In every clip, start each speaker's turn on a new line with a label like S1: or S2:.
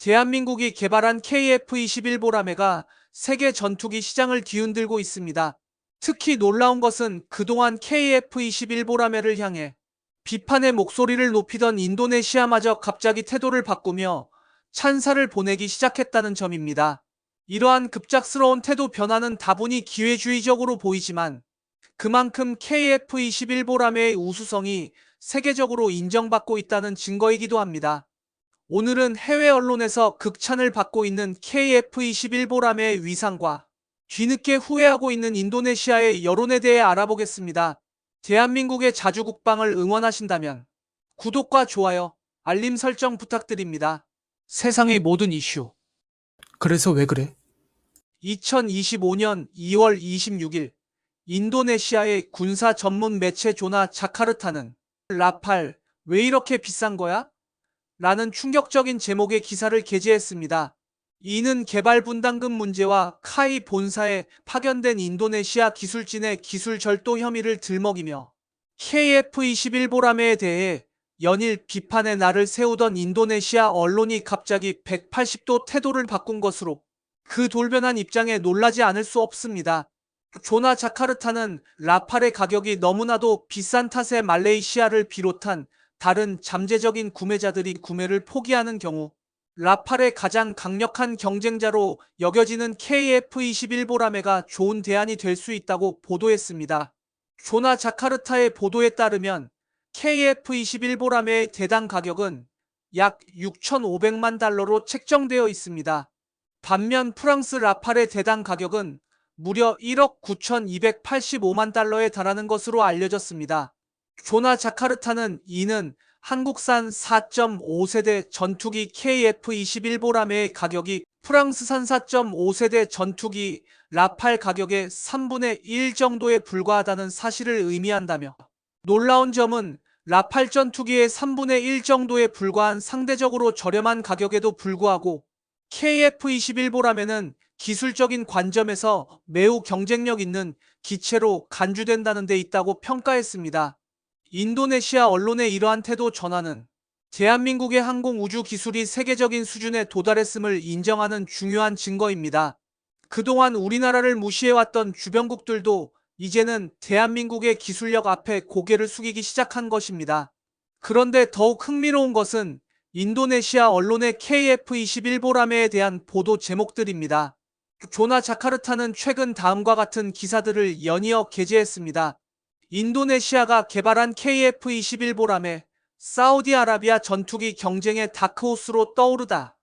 S1: 대한민국이 개발한 KF-21 보라매가 세계 전투기 시장을 뒤흔들고 있습니다. 특히 놀라운 것은 그동안 KF-21 보라매를 향해 비판의 목소리를 높이던 인도네시아마저 갑자기 태도를 바꾸며 찬사를 보내기 시작했다는 점입니다. 이러한 급작스러운 태도 변화는 다분히 기회주의적으로 보이지만 그만큼 KF-21 보라매의 우수성이 세계적으로 인정받고 있다는 증거이기도 합니다. 오늘은 해외 언론에서 극찬을 받고 있는 KF-21 보라매의 위상과 뒤늦게 후회하고 있는 인도네시아의 여론에 대해 알아보겠습니다. 대한민국의 자주국방을 응원하신다면 구독과 좋아요, 알림 설정 부탁드립니다. 세상의 모든 이슈.
S2: 그래서 왜 그래?
S1: 2025년 2월 26일 인도네시아의 군사 전문 매체 조나 자카르타는 라팔, 왜 이렇게 비싼 거야? 라는 충격적인 제목의 기사를 게재했습니다. 이는 개발 분담금 문제와 카이 본사에 파견된 인도네시아 기술진의 기술 절도 혐의를 들먹이며 KF-21 보라매에 대해 연일 비판의 날을 세우던 인도네시아 언론이 갑자기 180도 태도를 바꾼 것으로 그 돌변한 입장에 놀라지 않을 수 없습니다. 조나 자카르타는 라팔의 가격이 너무나도 비싼 탓에 말레이시아를 비롯한 다른 잠재적인 구매자들이 구매를 포기하는 경우 라팔의 가장 강력한 경쟁자로 여겨지는 KF-21 보라매가 좋은 대안이 될 수 있다고 보도했습니다. 조나 자카르타의 보도에 따르면 KF-21 보라매의 대당 가격은 약 6,500만 달러로 책정되어 있습니다. 반면 프랑스 라팔의 대당 가격은 무려 1억 9,285만 달러에 달하는 것으로 알려졌습니다. 조나 자카르타는 이는 한국산 4.5세대 전투기 KF-21 보라매의 가격이 프랑스산 4.5세대 전투기 라팔 가격의 3분의 1 정도에 불과하다는 사실을 의미한다며 놀라운 점은 라팔 전투기의 3분의 1 정도에 불과한 상대적으로 저렴한 가격에도 불구하고 KF-21 보라매는 기술적인 관점에서 매우 경쟁력 있는 기체로 간주된다는 데 있다고 평가했습니다. 인도네시아 언론의 이러한 태도 전환은 대한민국의 항공 우주 기술이 세계적인 수준에 도달했음을 인정하는 중요한 증거입니다. 그동안 우리나라를 무시해왔던 주변국들도 이제는 대한민국의 기술력 앞에 고개를 숙이기 시작한 것입니다. 그런데 더욱 흥미로운 것은 인도네시아 언론의 KF-21 보라매에 대한 보도 제목들입니다. 조나 자카르타는 최근 다음과 같은 기사들을 연이어 게재했습니다. 인도네시아가 개발한 KF-21 보라매, 사우디아라비아 전투기 경쟁의 다크호스로 떠오르다.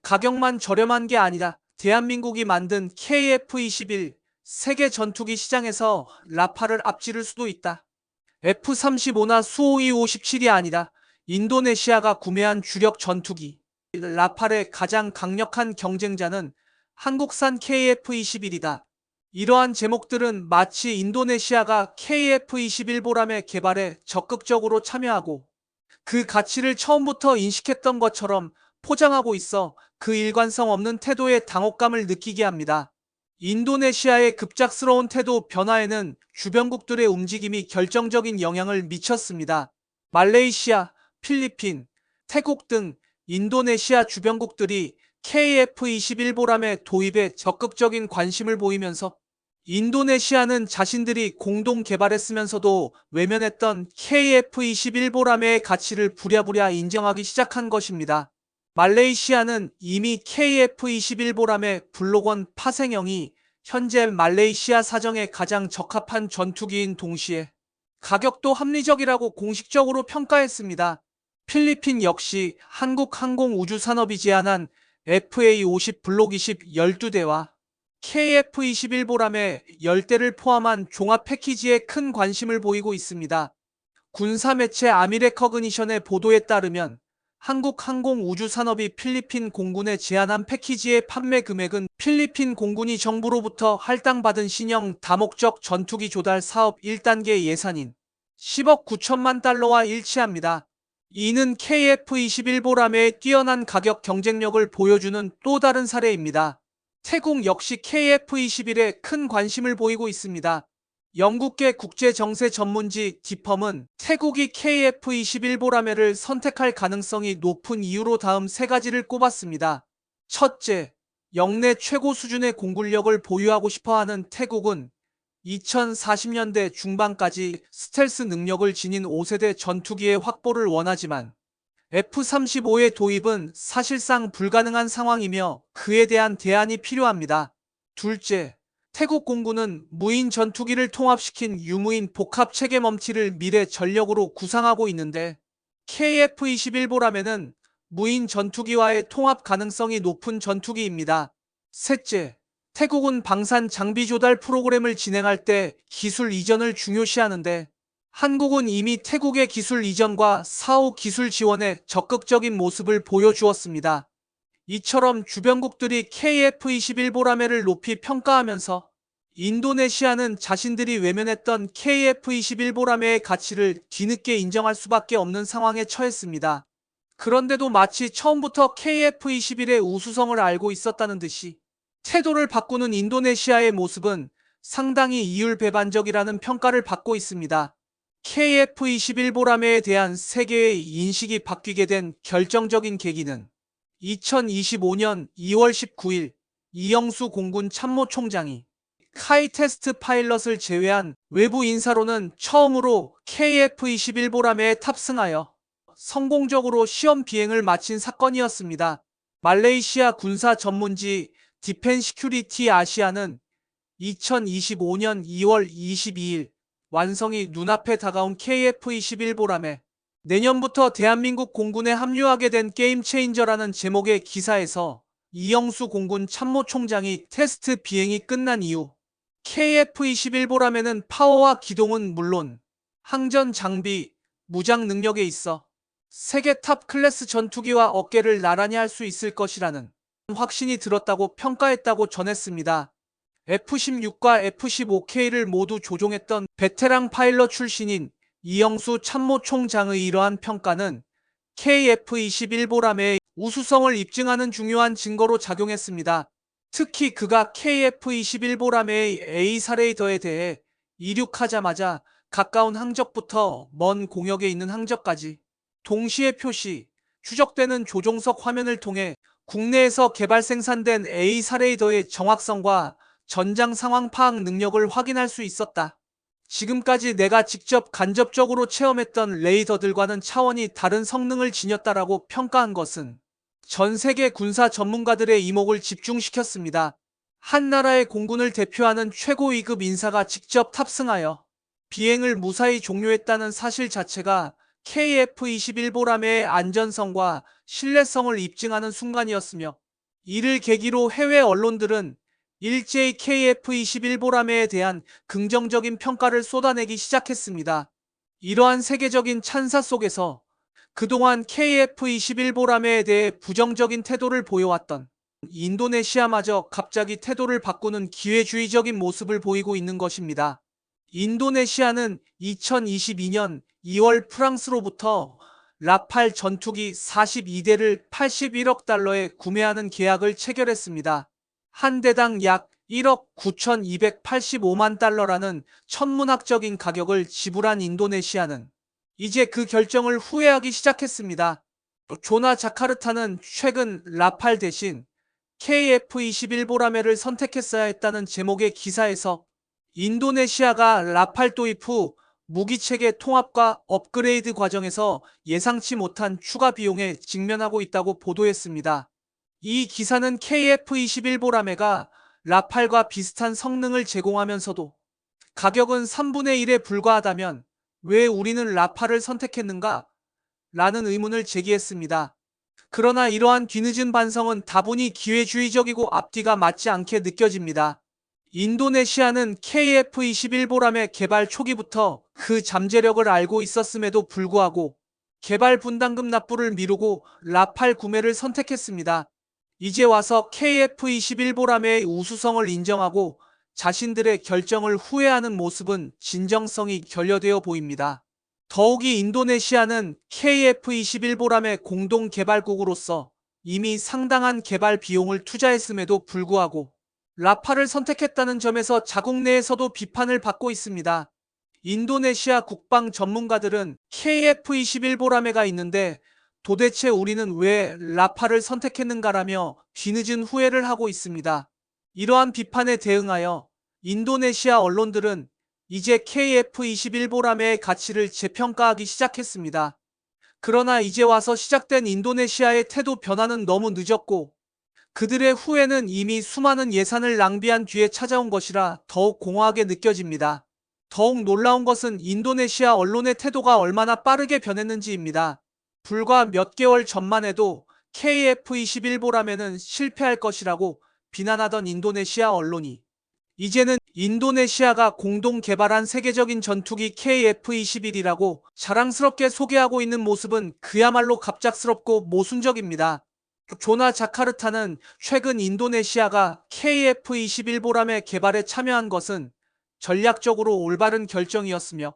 S1: 가격만 저렴한 게 아니라 대한민국이 만든 KF-21 세계 전투기 시장에서 라팔을 앞지를 수도 있다. F-35나 수호이 57이 아니라 인도네시아가 구매한 주력 전투기 라팔의 가장 강력한 경쟁자는 한국산 KF-21이다. 이러한 제목들은 마치 인도네시아가 KF-21 보라매 개발에 적극적으로 참여하고 그 가치를 처음부터 인식했던 것처럼 포장하고 있어 그 일관성 없는 태도의 당혹감을 느끼게 합니다. 인도네시아의 급작스러운 태도 변화에는 주변국들의 움직임이 결정적인 영향을 미쳤습니다. 말레이시아, 필리핀, 태국 등 인도네시아 주변국들이 KF-21 보라매 도입에 적극적인 관심을 보이면서 인도네시아는 자신들이 공동 개발했으면서도 외면했던 KF-21 보라매의 가치를 부랴부랴 인정하기 시작한 것입니다. 말레이시아는 이미 KF-21 보라매 블록1 파생형이 현재 말레이시아 사정에 가장 적합한 전투기인 동시에 가격도 합리적이라고 공식적으로 평가했습니다. 필리핀 역시 한국 항공우주산업이 제안한 FA-50 블록 20 12대와 KF-21 보라매 10대를 포함한 종합 패키지에 큰 관심을 보이고 있습니다. 군사매체 아미레커그니션의 보도에 따르면 한국 항공우주산업이 필리핀 공군에 제안한 패키지의 판매 금액은 필리핀 공군이 정부로부터 할당받은 신형 다목적 전투기 조달 사업 1단계 예산인 10억 9천만 달러와 일치합니다. 이는 KF-21 보라매의 뛰어난 가격 경쟁력을 보여주는 또 다른 사례입니다. 태국 역시 KF-21에 큰 관심을 보이고 있습니다. 영국계 국제정세 전문지 디펌은 태국이 KF-21보라매를 선택할 가능성이 높은 이유로 다음 세 가지를 꼽았습니다. 첫째, 역내 최고 수준의 공군력을 보유하고 싶어하는 태국은 2040년대 중반까지 스텔스 능력을 지닌 5세대 전투기의 확보를 원하지만 F-35의 도입은 사실상 불가능한 상황이며 그에 대한 대안이 필요합니다. 둘째, 태국 공군은 무인 전투기를 통합시킨 유무인 복합 체계 멈티를 미래 전력으로 구상하고 있는데 KF-21보라매는 무인 전투기와의 통합 가능성이 높은 전투기입니다. 셋째, 태국은 방산 장비 조달 프로그램을 진행할 때 기술 이전을 중요시하는데 한국은 이미 태국의 기술 이전과 사후 기술 지원에 적극적인 모습을 보여주었습니다. 이처럼 주변국들이 KF-21보라매를 높이 평가하면서 인도네시아는 자신들이 외면했던 KF-21보라매의 가치를 뒤늦게 인정할 수밖에 없는 상황에 처했습니다. 그런데도 마치 처음부터 KF-21의 우수성을 알고 있었다는 듯이 태도를 바꾸는 인도네시아의 모습은 상당히 이율배반적이라는 평가를 받고 있습니다. KF-21보라매에 대한 세계의 인식이 바뀌게 된 결정적인 계기는 2025년 2월 19일 이영수 공군 참모총장이 카이 테스트 파일럿을 제외한 외부 인사로는 처음으로 KF-21보라매에 탑승하여 성공적으로 시험 비행을 마친 사건이었습니다. 말레이시아 군사 전문지 디펜시큐리티 아시아는 2025년 2월 22일 완성이 눈앞에 다가온 KF-21보라매 내년부터 대한민국 공군에 합류하게 된 게임 체인저라는 제목의 기사에서 이영수 공군 참모총장이 테스트 비행이 끝난 이후 KF-21보라매는 파워와 기동은 물론 항전 장비, 무장 능력에 있어 세계 탑 클래스 전투기와 어깨를 나란히 할 수 있을 것이라는 확신이 들었다고 평가했다고 전했습니다. F-16과 F-15K를 모두 조종했던 베테랑 파일럿 출신인 이영수 참모총장의 이러한 평가는 KF-21보라매의 우수성을 입증하는 중요한 증거로 작용했습니다. 특히 그가 KF-21보라매의 A사레이더에 대해 이륙하자마자 가까운 항적부터 먼 공역에 있는 항적까지 동시에 표시, 추적되는 조종석 화면을 통해 국내에서 개발 생산된 A사레이더의 정확성과 전장 상황 파악 능력을 확인할 수 있었다. 지금까지 내가 직접 간접적으로 체험했던 레이더들과는 차원이 다른 성능을 지녔다라고 평가한 것은 전 세계 군사 전문가들의 이목을 집중시켰습니다. 한 나라의 공군을 대표하는 최고 위급 인사가 직접 탑승하여 비행을 무사히 종료했다는 사실 자체가 KF-21보라매의 안전성과 신뢰성을 입증하는 순간이었으며 이를 계기로 해외 언론들은 일제히 KF-21보라매에 대한 긍정적인 평가를 쏟아내기 시작했습니다. 이러한 세계적인 찬사 속에서 그동안 KF-21보라매에 대해 부정적인 태도를 보여왔던 인도네시아마저 갑자기 태도를 바꾸는 기회주의적인 모습을 보이고 있는 것입니다. 인도네시아는 2022년 2월 프랑스로부터 라팔 전투기 42대를 81억 달러에 구매하는 계약을 체결했습니다. 한 대당 약 1억 9,285만 달러라는 천문학적인 가격을 지불한 인도네시아는 이제 그 결정을 후회하기 시작했습니다. 조나 자카르타는 최근 라팔 대신 KF-21보라매를 선택했어야 했다는 제목의 기사에서 인도네시아가 라팔 도입 후 무기체계 통합과 업그레이드 과정에서 예상치 못한 추가 비용에 직면하고 있다고 보도했습니다. 이 기사는 KF-21보라매가 라팔과 비슷한 성능을 제공하면서도 가격은 3분의 1에 불과하다면 왜 우리는 라팔을 선택했는가? 라는 의문을 제기했습니다. 그러나 이러한 뒤늦은 반성은 다분히 기회주의적이고 앞뒤가 맞지 않게 느껴집니다. 인도네시아는 KF-21보라매 개발 초기부터 그 잠재력을 알고 있었음에도 불구하고 개발 분담금 납부를 미루고 라팔 구매를 선택했습니다. 이제 와서 KF-21보라매의 우수성을 인정하고 자신들의 결정을 후회하는 모습은 진정성이 결여되어 보입니다. 더욱이 인도네시아는 KF-21보라매 공동 개발국으로서 이미 상당한 개발 비용을 투자했음에도 불구하고 라팔을 선택했다는 점에서 자국 내에서도 비판을 받고 있습니다. 인도네시아 국방 전문가들은 KF-21 보라매가 있는데 도대체 우리는 왜 라팔을 선택했는가라며 뒤늦은 후회를 하고 있습니다. 이러한 비판에 대응하여 인도네시아 언론들은 이제 KF-21 보라매의 가치를 재평가하기 시작했습니다. 그러나 이제 와서 시작된 인도네시아의 태도 변화는 너무 늦었고 그들의 후회는 이미 수많은 예산을 낭비한 뒤에 찾아온 것이라 더욱 공허하게 느껴집니다. 더욱 놀라운 것은 인도네시아 언론의 태도가 얼마나 빠르게 변했는지입니다. 불과 몇 개월 전만 해도 KF-21 보라매는 실패할 것이라고 비난하던 인도네시아 언론이 이제는 인도네시아가 공동 개발한 세계적인 전투기 KF-21이라고 자랑스럽게 소개하고 있는 모습은 그야말로 갑작스럽고 모순적입니다. 조나 자카르타는 최근 인도네시아가 KF-21 보라매 개발에 참여한 것은 전략적으로 올바른 결정이었으며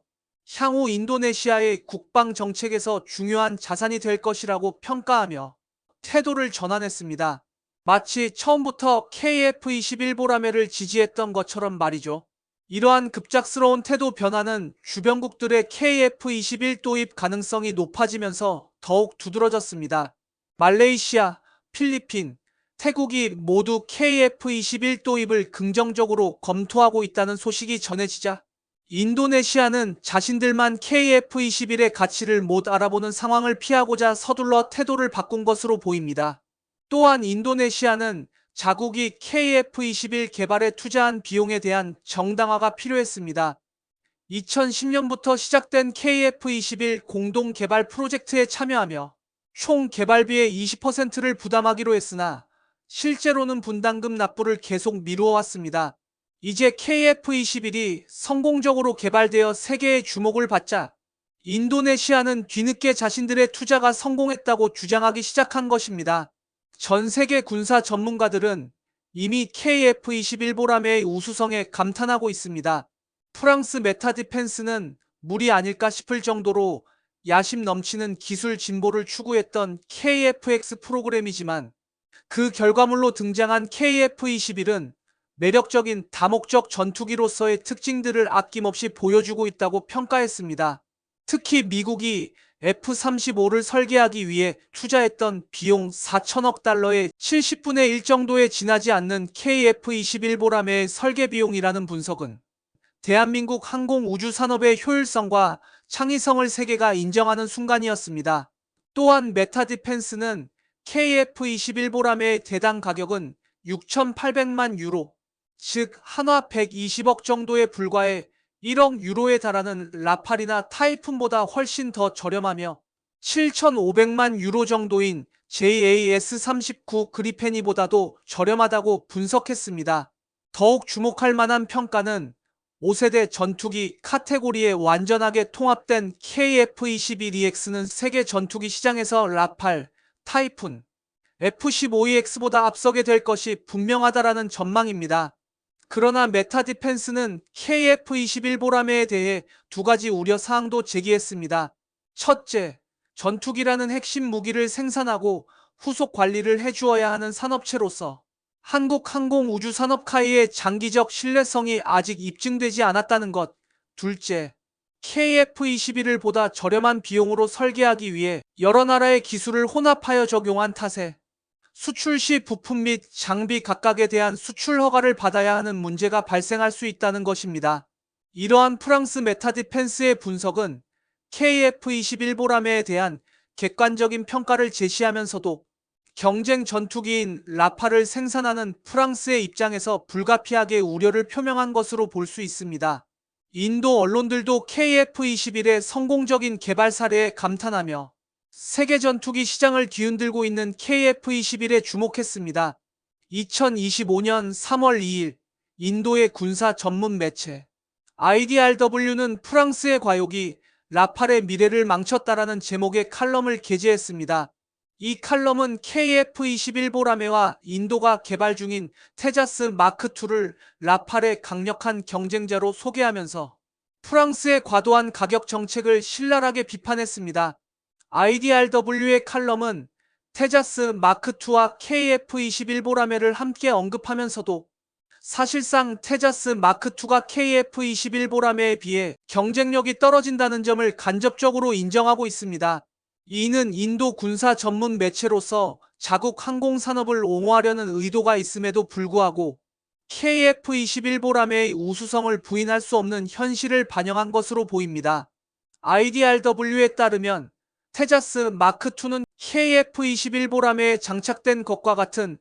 S1: 향후 인도네시아의 국방 정책에서 중요한 자산이 될 것이라고 평가하며 태도를 전환했습니다. 마치 처음부터 KF-21 보라매를 지지했던 것처럼 말이죠. 이러한 급작스러운 태도 변화는 주변국들의 KF-21 도입 가능성이 높아지면서 더욱 두드러졌습니다. 말레이시아, 필리핀, 태국이 모두 KF-21 도입을 긍정적으로 검토하고 있다는 소식이 전해지자 인도네시아는 자신들만 KF-21의 가치를 못 알아보는 상황을 피하고자 서둘러 태도를 바꾼 것으로 보입니다. 또한 인도네시아는 자국이 KF-21 개발에 투자한 비용에 대한 정당화가 필요했습니다. 2010년부터 시작된 KF-21 공동 개발 프로젝트에 참여하며 총 개발비의 20%를 부담하기로 했으나 실제로는 분담금 납부를 계속 미루어 왔습니다. 이제 KF-21이 성공적으로 개발되어 세계의 주목을 받자 인도네시아는 뒤늦게 자신들의 투자가 성공했다고 주장하기 시작한 것입니다. 전 세계 군사 전문가들은 이미 KF-21 보라매의 우수성에 감탄하고 있습니다. 프랑스 메타디펜스는 물이 아닐까 싶을 정도로 야심 넘치는 기술 진보를 추구했던 KF-X 프로그램이지만 그 결과물로 등장한 KF-21은 매력적인 다목적 전투기로서의 특징들을 아낌없이 보여주고 있다고 평가했습니다. 특히 미국이 F-35를 설계하기 위해 투자했던 비용 4천억 달러의 70분의 1 정도에 지나지 않는 KF-21 보라매의 설계 비용이라는 분석은 대한민국 항공우주산업의 효율성과 창의성을 세계가 인정하는 순간이었습니다. 또한 메타디펜스는 KF-21 보라매의 대당 가격은 6,800만 유로, 즉 한화 120억 정도에 불과해 1억 유로에 달하는 라팔이나 타이푼보다 훨씬 더 저렴하며 7,500만 유로 정도인 JAS-39 그리페니보다도 저렴하다고 분석했습니다. 더욱 주목할 만한 평가는 5세대 전투기 카테고리에 완전하게 통합된 KF-21EX는 세계 전투기 시장에서 라팔, 타이푼, F-15EX보다 앞서게 될 것이 분명하다라는 전망입니다. 그러나 메타디펜스는 KF-21 보라매에 대해 두 가지 우려 사항도 제기했습니다. 첫째, 전투기라는 핵심 무기를 생산하고 후속 관리를 해주어야 하는 산업체로서 한국항공우주산업카이의 장기적 신뢰성이 아직 입증되지 않았다는 것. 둘째, KF-21을 보다 저렴한 비용으로 설계하기 위해 여러 나라의 기술을 혼합하여 적용한 탓에 수출 시 부품 및 장비 각각에 대한 수출 허가를 받아야 하는 문제가 발생할 수 있다는 것입니다. 이러한 프랑스 메타디펜스의 분석은 KF-21 보라매에 대한 객관적인 평가를 제시하면서도 경쟁 전투기인 라팔을 생산하는 프랑스의 입장에서 불가피하게 우려를 표명한 것으로 볼 수 있습니다. 인도 언론들도 KF-21의 성공적인 개발 사례에 감탄하며 세계 전투기 시장을 뒤흔들고 있는 KF-21에 주목했습니다. 2025년 3월 2일 인도의 군사 전문 매체 IDRW는 프랑스의 과욕이 라팔의 미래를 망쳤다라는 제목의 칼럼을 게재했습니다. 이 칼럼은 KF-21 보라매와 인도가 개발 중인 테자스 마크2를 라팔의 강력한 경쟁자로 소개하면서 프랑스의 과도한 가격 정책을 신랄하게 비판했습니다. IDRW의 칼럼은 테자스 마크2와 KF-21 보라매를 함께 언급하면서도 사실상 테자스 마크2가 KF-21 비해 경쟁력이 떨어진다는 점을 간접적으로 인정하고 있습니다. 이는 인도 군사 전문 매체로서 자국 항공산업을 옹호하려는 의도가 있음에도 불구하고 KF-21의 우수성을 부인할 수 없는 현실을 반영한 것으로 보입니다. IDRW에 따르면 테자스 마크2는 KF-21에 장착된 것과 같은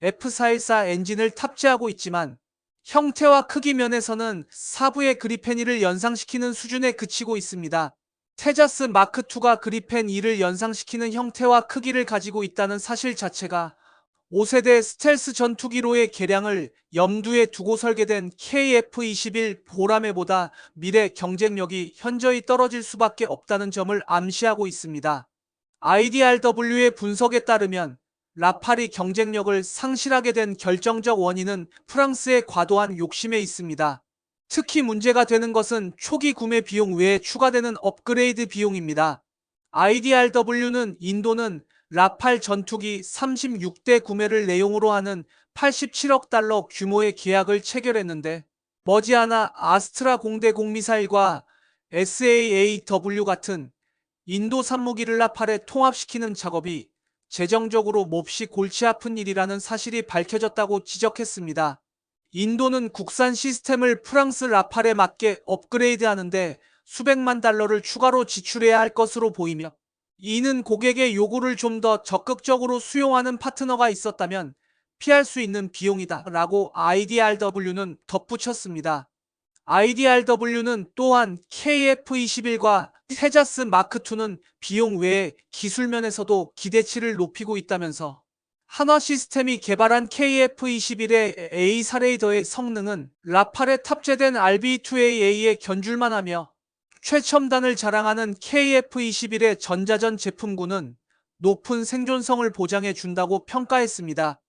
S1: F414 엔진을 탑재하고 있지만 형태와 크기 면에서는 사부의 그리펜 E를 연상시키는 수준에 그치고 있습니다. 테자스 마크2가 그리펜 E를 연상시키는 형태와 크기를 가지고 있다는 사실 자체가 5세대 스텔스 전투기로의 개량을 염두에 두고 설계된 KF-21 보라매보다 미래 경쟁력이 현저히 떨어질 수밖에 없다는 점을 암시하고 있습니다. IDRW의 분석에 따르면 라팔이 경쟁력을 상실하게 된 결정적 원인은 프랑스의 과도한 욕심에 있습니다. 특히 문제가 되는 것은 초기 구매 비용 외에 추가되는 업그레이드 비용입니다. IDRW는 인도는 라팔 전투기 36대 구매를 내용으로 하는 87억 달러 규모의 계약을 체결했는데 머지않아 아스트라 공대공 미사일과 SAAW 같은 인도 산무기를 라팔에 통합시키는 작업이 재정적으로 몹시 골치 아픈 일이라는 사실이 밝혀졌다고 지적했습니다. 인도는 국산 시스템을 프랑스 라팔에 맞게 업그레이드하는데 수백만 달러를 추가로 지출해야 할 것으로 보이며 이는 고객의 요구를 좀 더 적극적으로 수용하는 파트너가 있었다면 피할 수 있는 비용이다 라고 IDRW는 덧붙였습니다. IDRW는 또한 KF-21과 테자스 마크2는 비용 외에 기술면에서도 기대치를 높이고 있다면서 한화 시스템이 개발한 KF-21의 A사 레이더의 성능은 라팔에 탑재된 RB2AA에 견줄만 하며 최첨단을 자랑하는 KF-21의 전자전 제품군은 높은 생존성을 보장해 준다고 평가했습니다.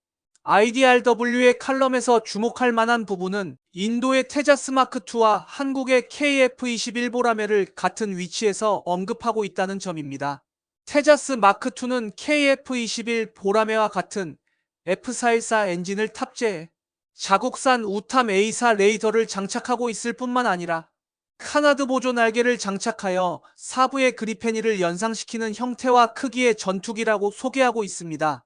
S1: IDRW의 칼럼에서 주목할 만한 부분은 인도의 테자스 마크2와 한국의 KF-21 보라매를 같은 위치에서 언급하고 있다는 점입니다. 테자스 마크2는 KF-21 보라매와 같은 F414 엔진을 탑재해 자국산 우탐 A사 레이더를 장착하고 있을 뿐만 아니라 카나드 보조 날개를 장착하여 사부의 그리펜 E를 연상시키는 형태와 크기의 전투기라고 소개하고 있습니다.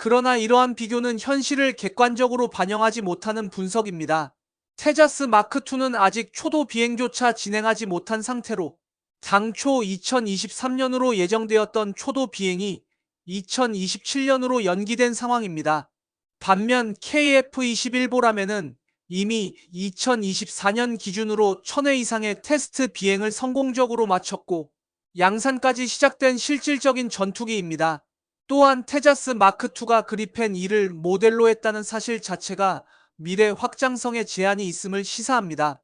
S1: 그러나 이러한 비교는 현실을 객관적으로 반영하지 못하는 분석입니다. 테자스 마크2는 아직 초도 비행조차 진행하지 못한 상태로 당초 2023년으로 예정되었던 초도 비행이 2027년으로 연기된 상황입니다. 반면 KF-21 보라매는 이미 2024년 기준으로 1000회 이상의 테스트 비행을 성공적으로 마쳤고 양산까지 시작된 실질적인 전투기입니다. 또한 테자스 마크2가 그리펜 E를 모델로 했다는 사실 자체가 미래 확장성에 제한이 있음을 시사합니다.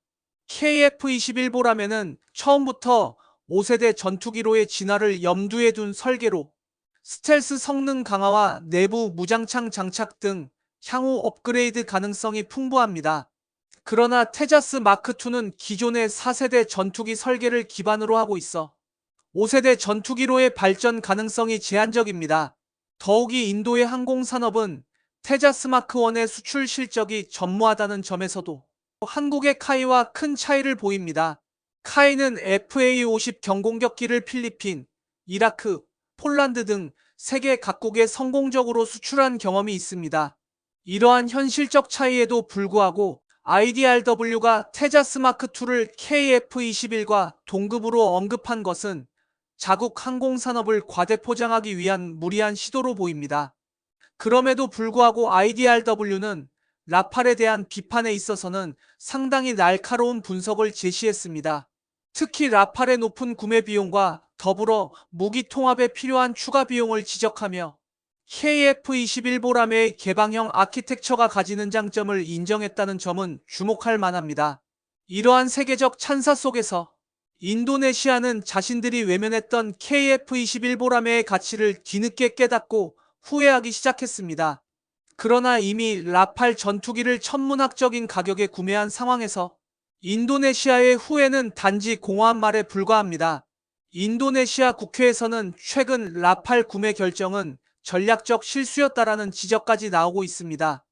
S1: KF-21 보라매는 처음부터 5세대 전투기로의 진화를 염두에 둔 설계로 스텔스 성능 강화와 내부 무장창 장착 등 향후 업그레이드 가능성이 풍부합니다. 그러나 테자스 마크2는 기존의 4세대 전투기 설계를 기반으로 하고 있어 5세대 전투기로의 발전 가능성이 제한적입니다. 더욱이 인도의 항공산업은 테자스 마크1의 수출 실적이 전무하다는 점에서도 한국의 카이와 큰 차이를 보입니다. 카이는 FA-50 경공격기를 필리핀, 이라크, 폴란드 등 세계 각국에 성공적으로 수출한 경험이 있습니다. 이러한 현실적 차이에도 불구하고 IDRW가 테자스 마크2를 KF-21과 동급으로 언급한 것은 자국 항공산업을 과대포장하기 위한 무리한 시도로 보입니다. 그럼에도 불구하고 IDRW는 라팔에 대한 비판에 있어서는 상당히 날카로운 분석을 제시했습니다. 특히 라팔의 높은 구매 비용과 더불어 무기 통합에 필요한 추가 비용을 지적하며 KF-21 보라매의 개방형 아키텍처가 가지는 장점을 인정했다는 점은 주목할 만합니다. 이러한 세계적 찬사 속에서 인도네시아는 자신들이 외면했던 KF-21 보라매의 가치를 뒤늦게 깨닫고 후회하기 시작했습니다. 그러나 이미 라팔 전투기를 천문학적인 가격에 구매한 상황에서 인도네시아의 후회는 단지 공허한 말에 불과합니다. 인도네시아 국회에서는 최근 라팔 구매 결정은 전략적 실수였다라는 지적까지 나오고 있습니다.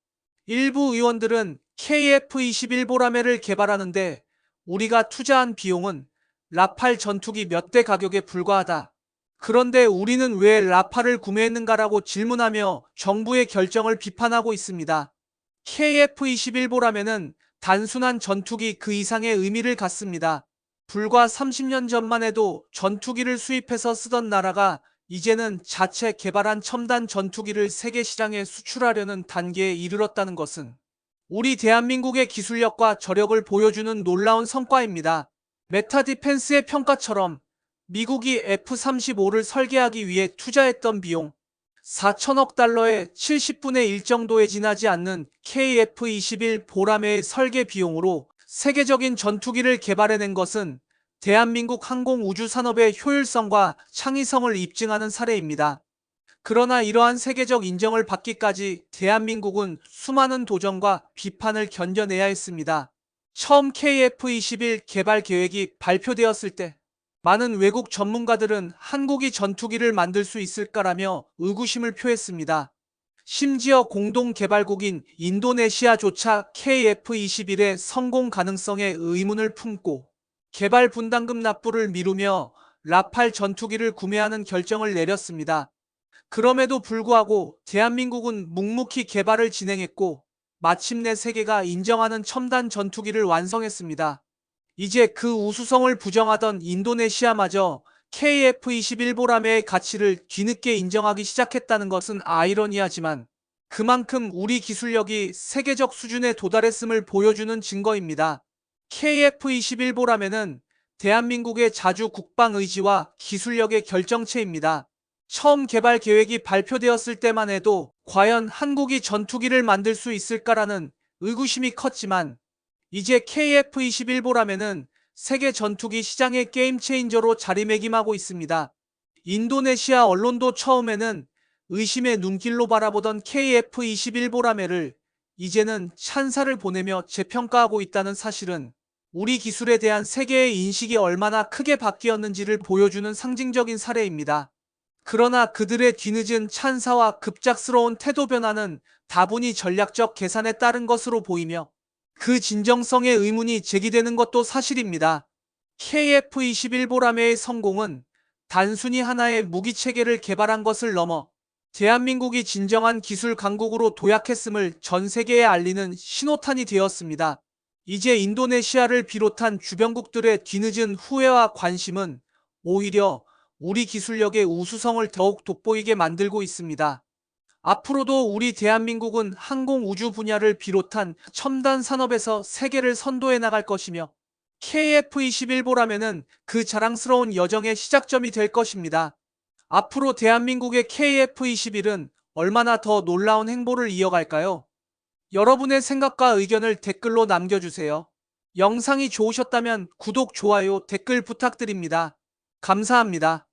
S1: 일부 의원들은 KF-21 보라매를 개발하는데 우리가 투자한 비용은 라팔 전투기 몇 대 가격에 불과하다. 그런데 우리는 왜 라팔을 구매했는가라고 질문하며 정부의 결정을 비판하고 있습니다. KF-21 보라매는 단순한 전투기 그 이상의 의미를 갖습니다. 불과 30년 전만 해도 전투기를 수입해서 쓰던 나라가 이제는 자체 개발한 첨단 전투기를 세계 시장에 수출하려는 단계에 이르렀다는 것은 우리 대한민국의 기술력과 저력을 보여주는 놀라운 성과입니다. 메타 디펜스의 평가처럼 미국이 F-35를 설계하기 위해 투자했던 비용 4천억 달러의 70분의 1 정도에 지나지 않는 KF-21 보라매의 설계 비용으로 세계적인 전투기를 개발해낸 것은 대한민국 항공우주 산업의 효율성과 창의성을 입증하는 사례입니다. 그러나 이러한 세계적 인정을 받기까지 대한민국은 수많은 도전과 비판을 견뎌내야 했습니다. 처음 KF-21 개발 계획이 발표되었을 때 많은 외국 전문가들은 한국이 전투기를 만들 수 있을까라며 의구심을 표했습니다. 심지어 공동 개발국인 인도네시아조차 KF-21의 성공 가능성에 의문을 품고 개발 분담금 납부를 미루며 라팔 전투기를 구매하는 결정을 내렸습니다. 그럼에도 불구하고 대한민국은 묵묵히 개발을 진행했고 마침내 세계가 인정하는 첨단 전투기를 완성했습니다. 이제 그 우수성을 부정하던 인도네시아마저 KF-21 보라매의 가치를 뒤늦게 인정하기 시작했다는 것은 아이러니하지만 그만큼 우리 기술력이 세계적 수준에 도달했음을 보여주는 증거입니다. KF-21 보라매는 대한민국의 자주 국방 의지와 기술력의 결정체입니다. 처음 개발 계획이 발표되었을 때만 해도 과연 한국이 전투기를 만들 수 있을까라는 의구심이 컸지만 이제 KF-21 보라매는 세계 전투기 시장의 게임 체인저로 자리매김하고 있습니다. 인도네시아 언론도 처음에는 의심의 눈길로 바라보던 KF-21 보라매를 이제는 찬사를 보내며 재평가하고 있다는 사실은 우리 기술에 대한 세계의 인식이 얼마나 크게 바뀌었는지를 보여주는 상징적인 사례입니다. 그러나 그들의 뒤늦은 찬사와 급작스러운 태도 변화는 다분히 전략적 계산에 따른 것으로 보이며 그 진정성에 의문이 제기되는 것도 사실입니다. KF-21 보라매의 성공은 단순히 하나의 무기체계를 개발한 것을 넘어 대한민국이 진정한 기술 강국으로 도약했음을 전 세계에 알리는 신호탄이 되었습니다. 이제 인도네시아를 비롯한 주변국들의 뒤늦은 후회와 관심은 오히려 우리 기술력의 우수성을 더욱 돋보이게 만들고 있습니다. 앞으로도 우리 대한민국은 항공우주 분야를 비롯한 첨단 산업에서 세계를 선도해 나갈 것이며 KF-21 보라매는 그 자랑스러운 여정의 시작점이 될 것입니다. 앞으로 대한민국의 KF-21은 얼마나 더 놀라운 행보를 이어갈까요? 여러분의 생각과 의견을 댓글로 남겨주세요. 영상이 좋으셨다면 구독, 좋아요, 댓글 부탁드립니다. 감사합니다.